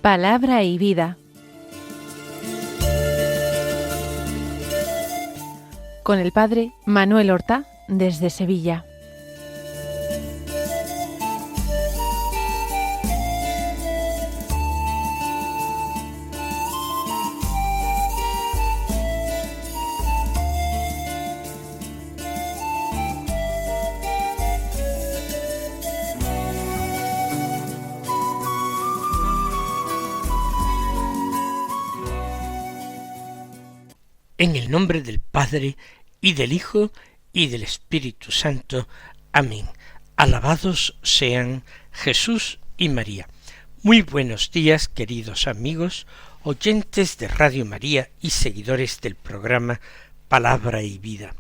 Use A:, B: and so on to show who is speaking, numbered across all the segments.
A: Palabra y vida. Con el padre Manuel Horta, desde Sevilla.
B: En el nombre del Padre, y del Hijo, y del Espíritu Santo. Amén. Alabados sean Jesús y María. Muy buenos días, queridos amigos, oyentes de Radio María y seguidores del programa Palabra y Vida.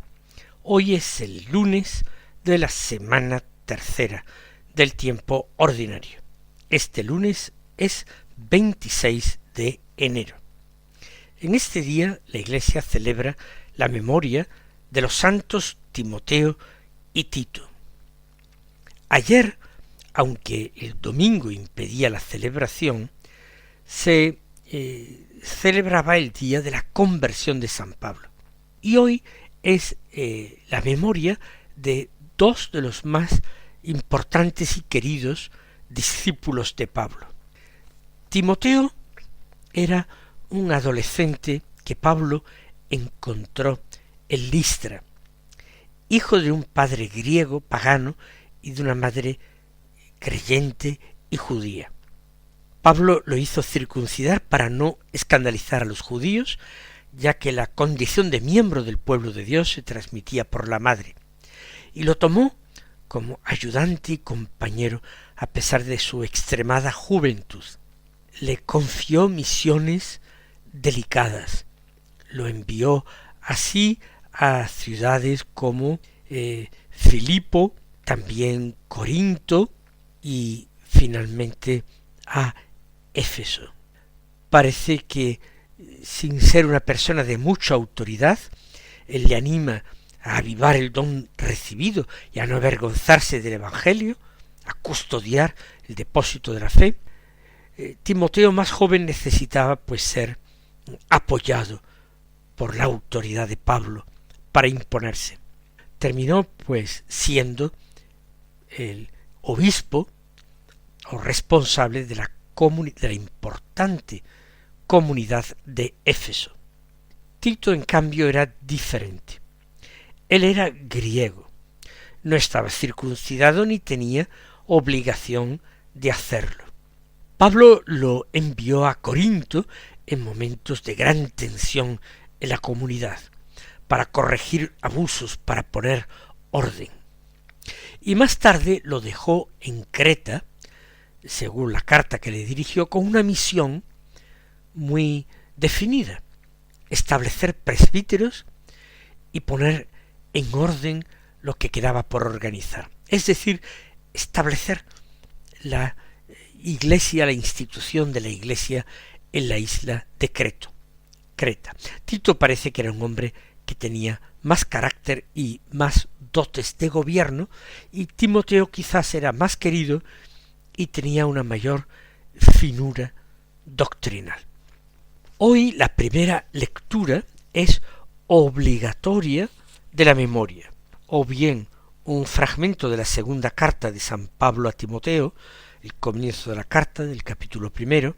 B: Hoy es el lunes de la semana tercera del tiempo ordinario. Este lunes es 26 de enero. En este día la Iglesia celebra la memoria de los santos Timoteo y Tito. Ayer, aunque el domingo impedía la celebración, se celebraba el día de la conversión de San Pablo. Y hoy es la memoria de dos de los más importantes y queridos discípulos de Pablo. Timoteo era un adolescente que Pablo encontró en Listra, hijo de un padre griego pagano y de una madre creyente y judía. Pablo lo hizo circuncidar para no escandalizar a los judíos, ya que la condición de miembro del pueblo de Dios se transmitía por la madre, y lo tomó como ayudante y compañero a pesar de su extremada juventud. Le confió misiones delicadas, lo envió así a ciudades como Filipo, también Corinto y finalmente a Éfeso. Parece que, sin ser una persona de mucha autoridad, él le anima a avivar el don recibido y a no avergonzarse del Evangelio, a custodiar el depósito de la fe. Timoteo, más joven, necesitaba pues ser apoyado por la autoridad de Pablo para imponerse. Terminó pues siendo el obispo o responsable de la importante comunidad de Éfeso. Tito, en cambio, era diferente. Él era griego, no estaba circuncidado ni tenía obligación de hacerlo. Pablo lo envió a Corinto en momentos de gran tensión en la comunidad, para corregir abusos, para poner orden. Y más tarde lo dejó en Creta, según la carta que le dirigió, con una misión muy definida: establecer presbíteros y poner en orden lo que quedaba por organizar. Es decir, establecer la iglesia, la institución de la iglesia en la isla de Creta. Tito parece que era un hombre que tenía más carácter y más dotes de gobierno, y Timoteo quizás era más querido y tenía una mayor finura doctrinal. Hoy la primera lectura es obligatoria de la memoria, o bien un fragmento de la segunda carta de San Pablo a Timoteo, el comienzo de la carta del capítulo 1,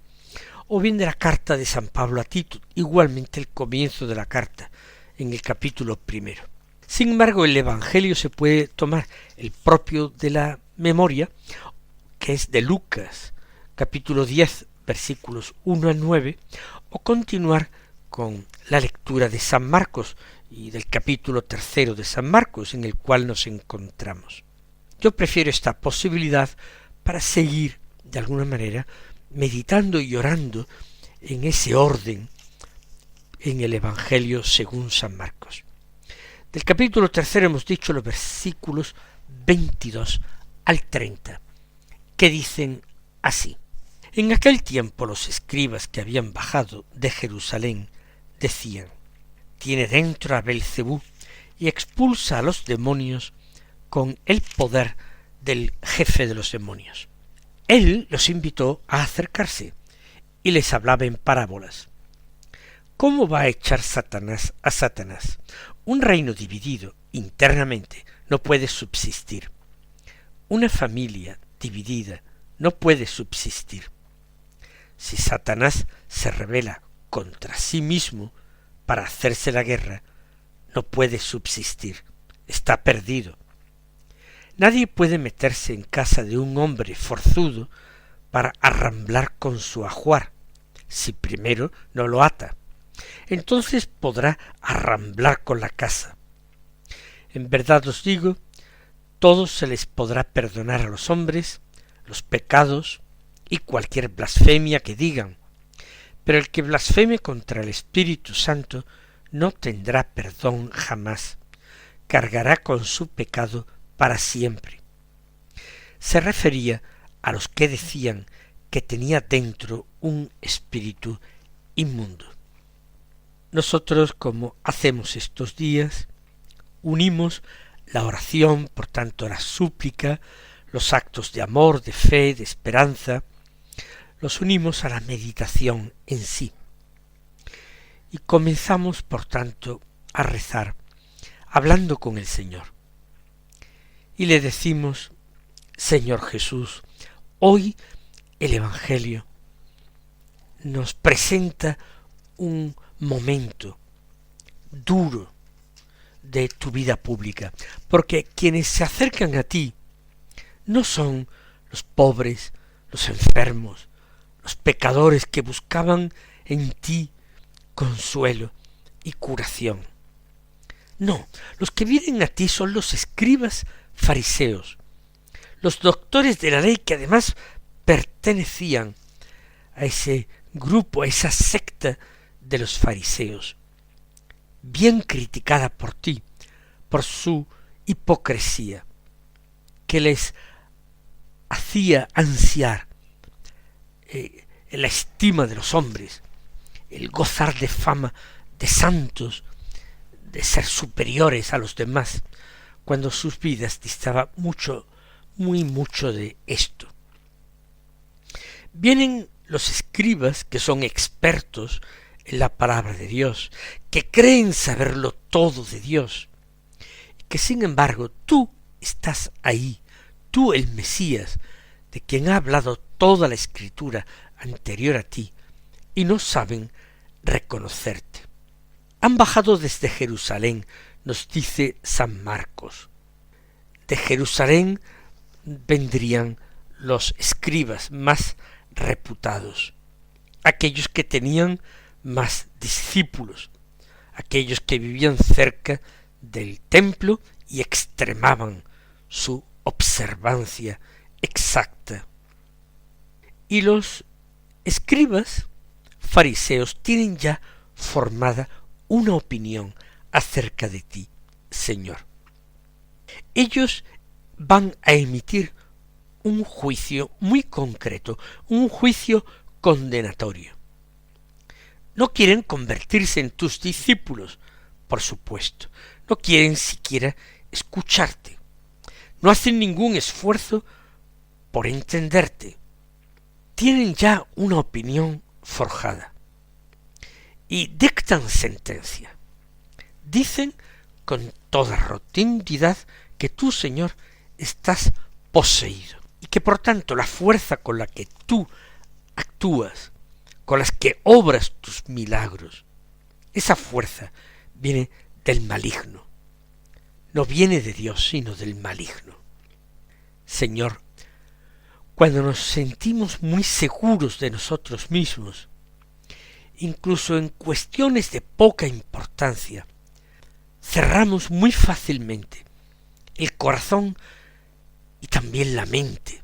B: o bien de la carta de San Pablo a Tito, igualmente el comienzo de la carta, en el capítulo 1. Sin embargo, el Evangelio se puede tomar el propio de la memoria, que es de Lucas, capítulo 10, versículos 1 a 9, o continuar con la lectura de San Marcos y del capítulo 3 de San Marcos, en el cual nos encontramos. Yo prefiero esta posibilidad para seguir, de alguna manera, meditando y orando en ese orden en el Evangelio según San Marcos. Del capítulo 3 hemos dicho los versículos 22 al 30, que dicen así: En aquel tiempo los escribas que habían bajado de Jerusalén decían: tiene dentro a Belcebú y expulsa a los demonios con el poder del jefe de los demonios. Él los invitó a acercarse y les hablaba en parábolas. ¿Cómo va a echar Satanás a Satanás? Un reino dividido internamente no puede subsistir. Una familia dividida no puede subsistir. Si Satanás se rebela contra sí mismo para hacerse la guerra, no puede subsistir, está perdido. Nadie puede meterse en casa de un hombre forzudo para arramblar con su ajuar, si primero no lo ata. Entonces podrá arramblar con la casa. En verdad os digo, todo se les podrá perdonar a los hombres, los pecados y cualquier blasfemia que digan, pero el que blasfeme contra el Espíritu Santo no tendrá perdón jamás, cargará con su pecado para siempre. Se refería a los que decían que tenía dentro un espíritu inmundo. Nosotros, como hacemos estos días, unimos la oración, por tanto la súplica, los actos de amor, de fe, de esperanza, los unimos a la meditación en sí. Y comenzamos, por tanto, a rezar, hablando con el Señor. Y le decimos: Señor Jesús, hoy el Evangelio nos presenta un momento duro de tu vida pública, porque quienes se acercan a ti no son los pobres, los enfermos, los pecadores que buscaban en ti consuelo y curación. No, los que vienen a ti son los escribas fariseos, los doctores de la ley que además pertenecían a ese grupo, a esa secta de los fariseos, bien criticada por ti, por su hipocresía, que les hacía ansiar la estima de los hombres, el gozar de fama de santos, de ser superiores a los demás, cuando sus vidas distaban mucho, muy mucho de esto. Vienen los escribas, que son expertos en la palabra de Dios, que creen saberlo todo de Dios, que sin embargo tú estás ahí, tú el Mesías, de quien ha hablado toda la Escritura anterior a ti, y no saben reconocerte. Han bajado desde Jerusalén, nos dice San Marcos. De Jerusalén vendrían los escribas más reputados, aquellos que tenían más discípulos, aquellos que vivían cerca del templo y extremaban su observancia exacta. Y los escribas fariseos tienen ya formada una opinión acerca de ti, Señor. Ellos van a emitir un juicio muy concreto, un juicio condenatorio. No quieren convertirse en tus discípulos, por supuesto. No quieren siquiera escucharte. No hacen ningún esfuerzo por entenderte. Tienen ya una opinión forjada. Y dictan sentencia. Dicen con toda rotundidad que tú, Señor, estás poseído. Y que por tanto la fuerza con la que tú actúas, con las que obras tus milagros, esa fuerza viene del maligno. No viene de Dios, sino del maligno. Señor, cuando nos sentimos muy seguros de nosotros mismos, incluso en cuestiones de poca importancia, cerramos muy fácilmente el corazón y también la mente.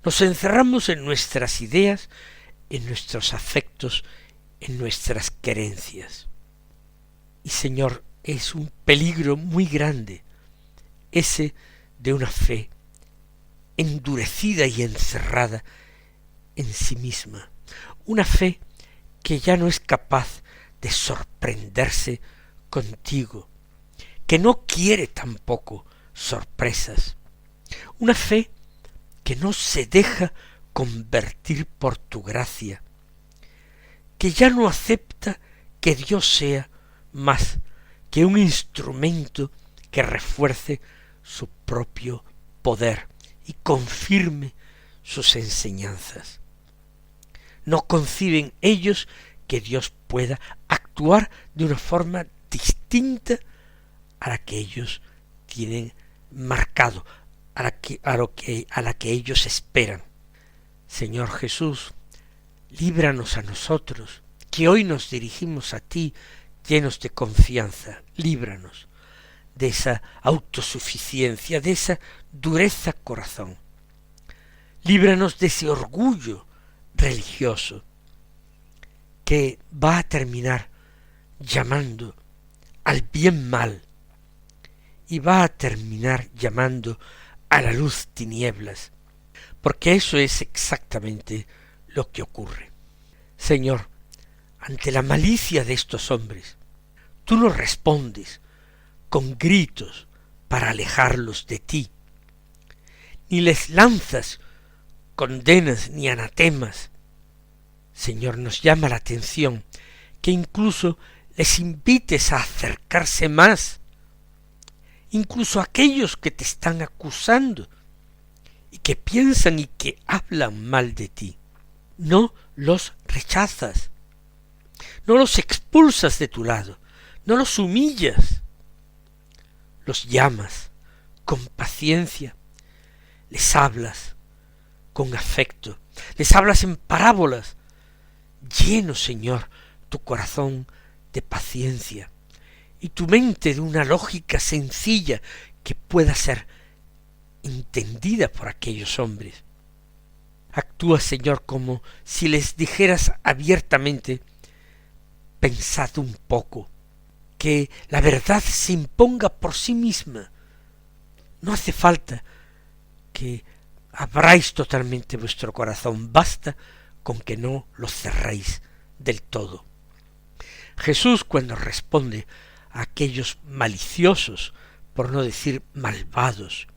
B: Nos encerramos en nuestras ideas, en nuestros afectos, en nuestras querencias. Y Señor, es un peligro muy grande ese de una fe endurecida y encerrada en sí misma, una fe que ya no es capaz de sorprenderse contigo, que no quiere tampoco sorpresas, una fe que no se deja convertir por tu gracia, que ya no acepta que Dios sea más que un instrumento que refuerce su propio poder y confirme sus enseñanzas. No conciben ellos que Dios pueda actuar de una forma distinta a la que ellos tienen marcado, a la que ellos esperan. Señor Jesús, líbranos a nosotros, que hoy nos dirigimos a ti llenos de confianza, líbranos de esa autosuficiencia, de esa dureza corazón. Líbranos de ese orgullo religioso que va a terminar llamando al bien mal y va a terminar llamando a la luz tinieblas, porque eso es exactamente lo que ocurre. Señor, ante la malicia de estos hombres, tú no respondes con gritos para alejarlos de ti, ni les lanzas condenas ni anatemas. Señor, nos llama la atención que incluso les invites a acercarse más, incluso a aquellos que te están acusando y que piensan y que hablan mal de ti. No los rechazas, no los expulsas de tu lado, no los humillas, los llamas con paciencia, les hablas con afecto, les hablas en parábolas. Lleno, Señor, tu corazón de paciencia y tu mente de una lógica sencilla que pueda ser entendida por aquellos hombres. Actúa, Señor, como si les dijeras abiertamente: pensad un poco, que la verdad se imponga por sí misma. No hace falta que abráis totalmente vuestro corazón, basta con que no lo cerréis del todo. Jesús, cuando responde a aquellos maliciosos, por no decir malvados,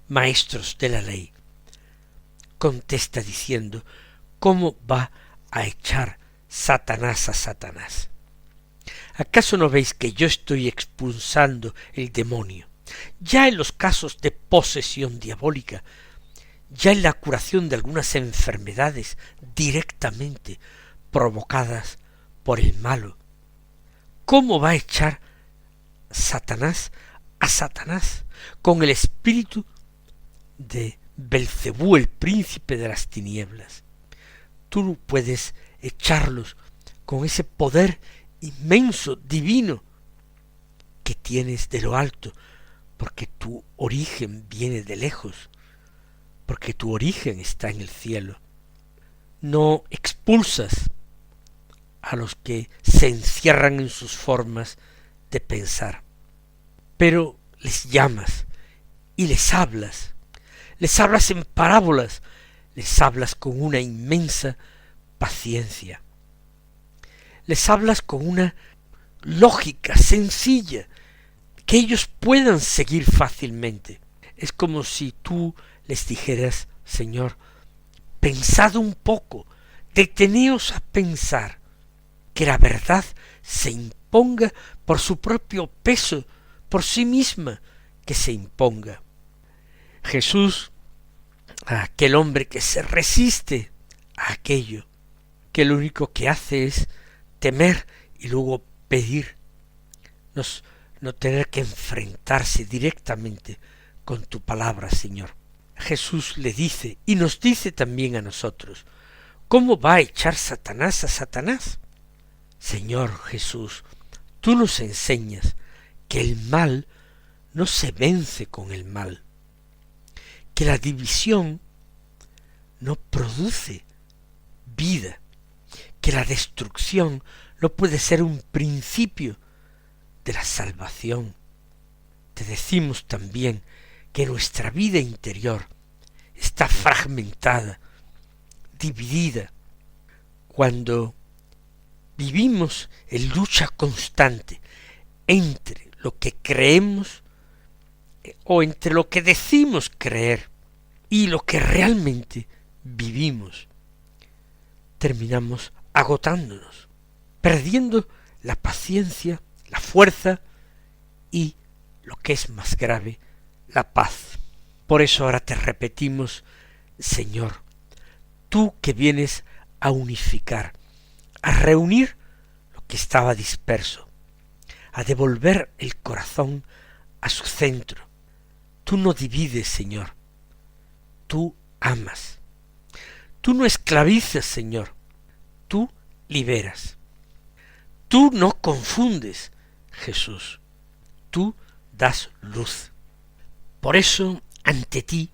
B: maestros de la ley, contesta diciendo: ¿cómo va a echar Satanás a Satanás? ¿Acaso no veis que yo estoy expulsando el demonio? Ya en los casos de posesión diabólica, ya en la curación de algunas enfermedades directamente provocadas por el malo, ¿cómo va a echar Satanás a Satanás con el espíritu de Belcebú, el príncipe de las tinieblas? Tú puedes echarlos con ese poder inmenso, divino, que tienes de lo alto, porque tu origen viene de lejos, porque tu origen está en el cielo. No expulsas a los que se encierran en sus formas de pensar, pero les llamas y les hablas en parábolas, les hablas con una inmensa paciencia, les hablas con una lógica sencilla que ellos puedan seguir fácilmente. Es como si tú les dijeras: Señor, pensad un poco, deteneos a pensar, que la verdad se imponga por su propio peso, por sí misma, que se imponga. Jesús, a aquel hombre que se resiste a aquello, que lo único que hace es temer y luego pedir, no tener que enfrentarse directamente con tu palabra, Señor. Jesús le dice, y nos dice también a nosotros: ¿cómo va a echar Satanás a Satanás? Señor Jesús, tú nos enseñas que el mal no se vence con el mal, que la división no produce vida, que la destrucción no puede ser un principio de la salvación. Te decimos también que nuestra vida interior está fragmentada, dividida, cuando vivimos en lucha constante entre lo que creemos o entre lo que decimos creer y lo que realmente vivimos, terminamos agotándonos, perdiendo la paciencia, la fuerza y, lo que es más grave, la paz. Por eso ahora te repetimos, Señor, tú que vienes a unificar, a reunir lo que estaba disperso, a devolver el corazón a su centro. Tú no divides, Señor, tú amas. Tú no esclavizas, Señor, tú liberas. Tú no confundes, Jesús, tú das luz. Por eso, ante ti,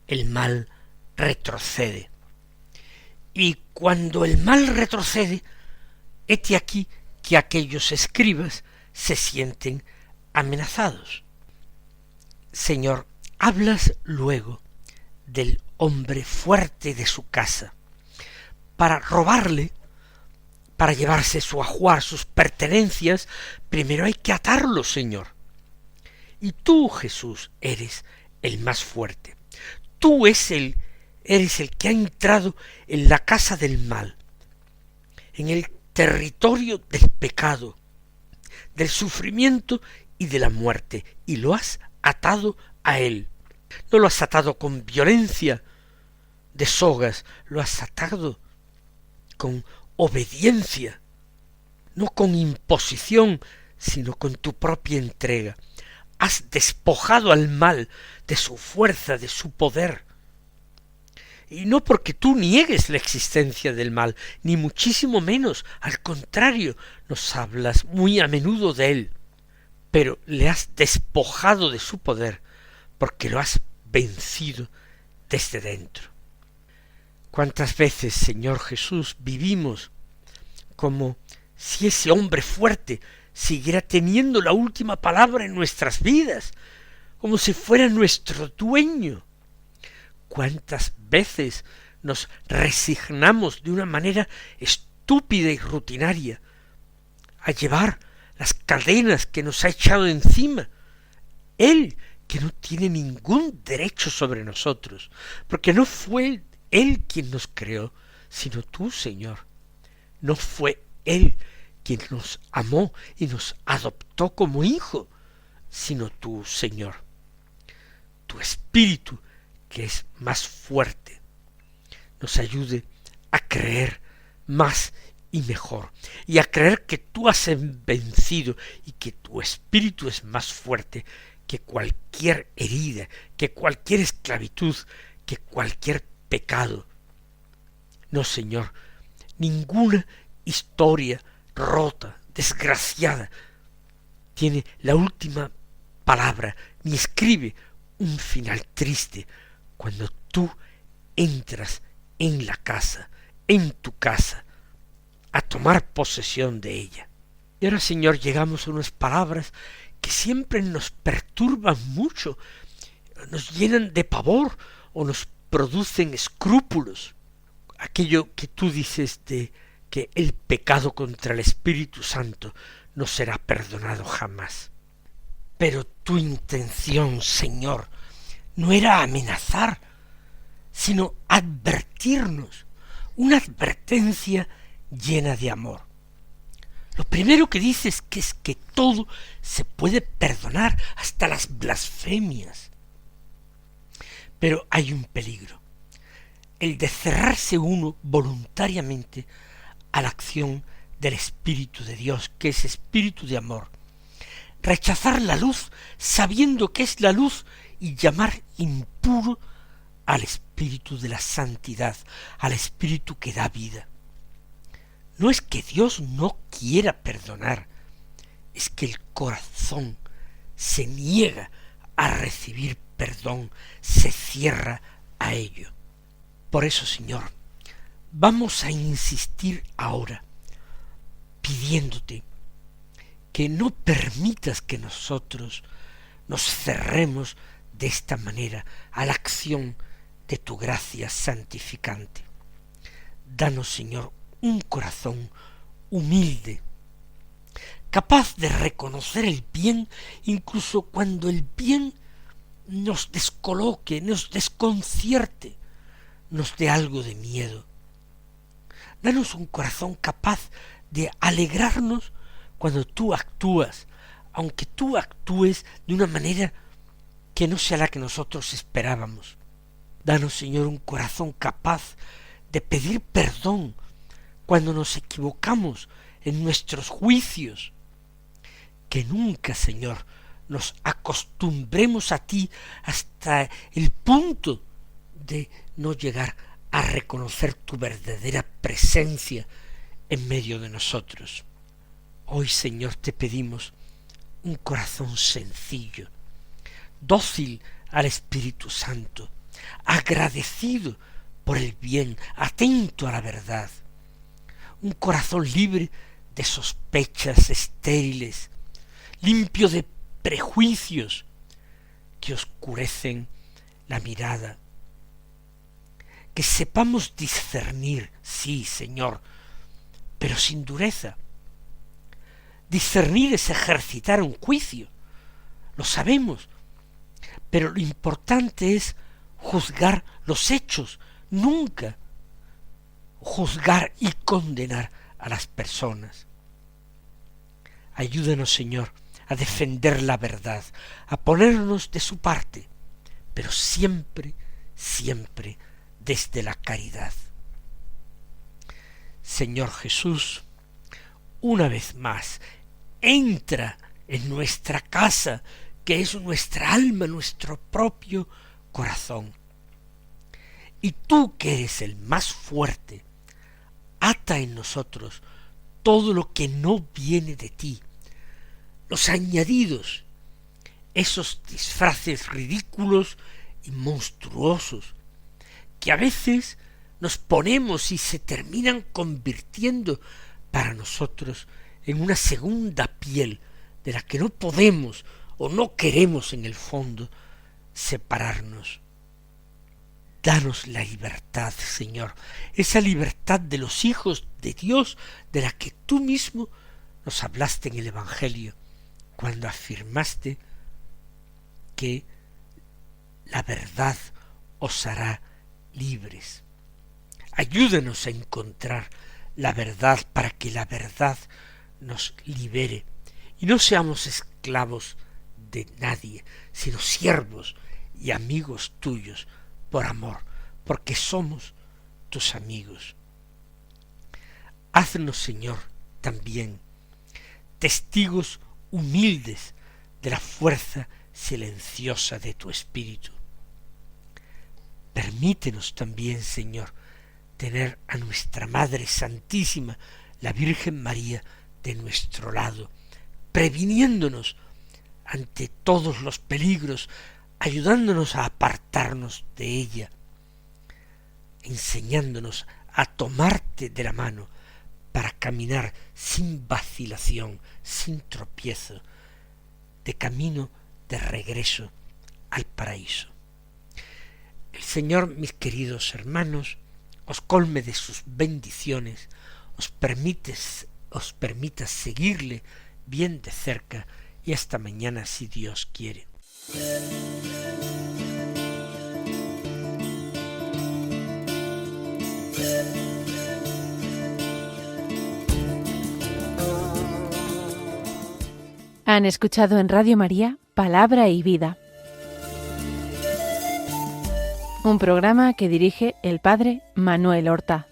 B: el mal retrocede. Y cuando el mal retrocede, hete aquí que aquellos escribas se sienten amenazados. Señor, hablas luego del hombre fuerte de su casa, para robarle, para llevarse su ajuar, sus pertenencias, primero hay que atarlo, Señor. Y tú, Jesús, eres el más fuerte. Tú eres el que ha entrado en la casa del mal, en el territorio del pecado, del sufrimiento y de la muerte, y lo has atado a él. No lo has atado con violencia de sogas, lo has atado con obediencia, no con imposición, sino con tu propia entrega. Has despojado al mal de su fuerza, de su poder. Y no porque tú niegues la existencia del mal, ni muchísimo menos, al contrario, nos hablas muy a menudo de él, pero le has despojado de su poder, porque lo has vencido desde dentro. ¿Cuántas veces, Señor Jesús, vivimos como si ese hombre fuerte siguiera teniendo la última palabra en nuestras vidas, como si fuera nuestro dueño? ¿Cuántas veces nos resignamos de una manera estúpida y rutinaria a llevar las cadenas que nos ha echado encima? Él, que no tiene ningún derecho sobre nosotros, porque no fue Él quien nos creó, sino tú, Señor. No fue Él quien nos amó y nos adoptó como hijo, sino tú, Señor. Tu Espíritu, que es más fuerte, nos ayude a creer más y mejor, y a creer que tú has vencido y que tu Espíritu es más fuerte que cualquier herida, que cualquier esclavitud, que cualquier pecado. No, Señor, ninguna historia rota, desgraciada, tiene la última palabra, ni escribe un final triste cuando tú entras en la casa, en tu casa, a tomar posesión de ella. Y ahora, Señor, llegamos a unas palabras que siempre nos perturban mucho, nos llenan de pavor o nos producen escrúpulos. Aquello que tú dices de que el pecado contra el Espíritu Santo no será perdonado jamás. Pero tu intención, Señor, no era amenazar, sino advertirnos, una advertencia llena de amor. Lo primero que dices es que todo se puede perdonar, hasta las blasfemias. Pero hay un peligro, el de cerrarse uno voluntariamente a la acción del Espíritu de Dios, que es Espíritu de amor. Rechazar la luz sabiendo que es la luz y llamar impuro al Espíritu de la santidad, al Espíritu que da vida. No es que Dios no quiera perdonar, es que el corazón se niega a recibir perdón, se cierra a ello. Por eso, Señor, vamos a insistir ahora, pidiéndote que no permitas que nosotros nos cerremos de esta manera a la acción de tu gracia santificante. Danos, Señor, un corazón humilde, capaz de reconocer el bien incluso cuando el bien nos descoloque, nos desconcierte, nos dé algo de miedo. Danos un corazón capaz de alegrarnos cuando tú actúas, aunque tú actúes de una manera que no sea la que nosotros esperábamos. Danos, Señor, un corazón capaz de pedir perdón cuando nos equivocamos en nuestros juicios. Que nunca, Señor, nos acostumbremos a ti hasta el punto de no llegar a reconocer tu verdadera presencia en medio de nosotros. Hoy, Señor, te pedimos un corazón sencillo, dócil al Espíritu Santo, agradecido por el bien, atento a la verdad, un corazón libre de sospechas estériles, limpio de prejuicios que oscurecen la mirada, que sepamos discernir, sí, Señor, pero sin dureza. Discernir es ejercitar un juicio, lo sabemos, pero lo importante es juzgar los hechos, nunca juzgar y condenar a las personas. Ayúdanos, Señor, a defender la verdad, a ponernos de su parte, pero siempre, siempre desde la caridad. Señor Jesús, una vez más, entra en nuestra casa, que es nuestra alma, nuestro propio corazón. Y tú, que eres el más fuerte, ata en nosotros todo lo que no viene de ti, los añadidos, esos disfraces ridículos y monstruosos, que a veces nos ponemos y se terminan convirtiendo para nosotros en una segunda piel de la que no podemos o no queremos en el fondo separarnos. Danos la libertad, Señor, esa libertad de los hijos de Dios de la que tú mismo nos hablaste en el Evangelio, cuando afirmaste que la verdad os hará libres. Ayúdanos a encontrar la verdad para que la verdad nos libere y no seamos esclavos de nadie, sino siervos y amigos tuyos por amor, porque somos tus amigos. Haznos, Señor, también testigos humildes de la fuerza silenciosa de tu Espíritu. Permítenos también, Señor, tener a nuestra Madre Santísima, la Virgen María, de nuestro lado, previniéndonos ante todos los peligros, ayudándonos a apartarnos de ella, enseñándonos a tomarte de la mano para caminar sin vacilación, sin tropiezo, de camino de regreso al paraíso. El Señor, mis queridos hermanos, os colme de sus bendiciones, os permita seguirle bien de cerca y hasta mañana si Dios quiere.
A: Han escuchado en Radio María Palabra y Vida, un programa que dirige el Padre Manuel Horta.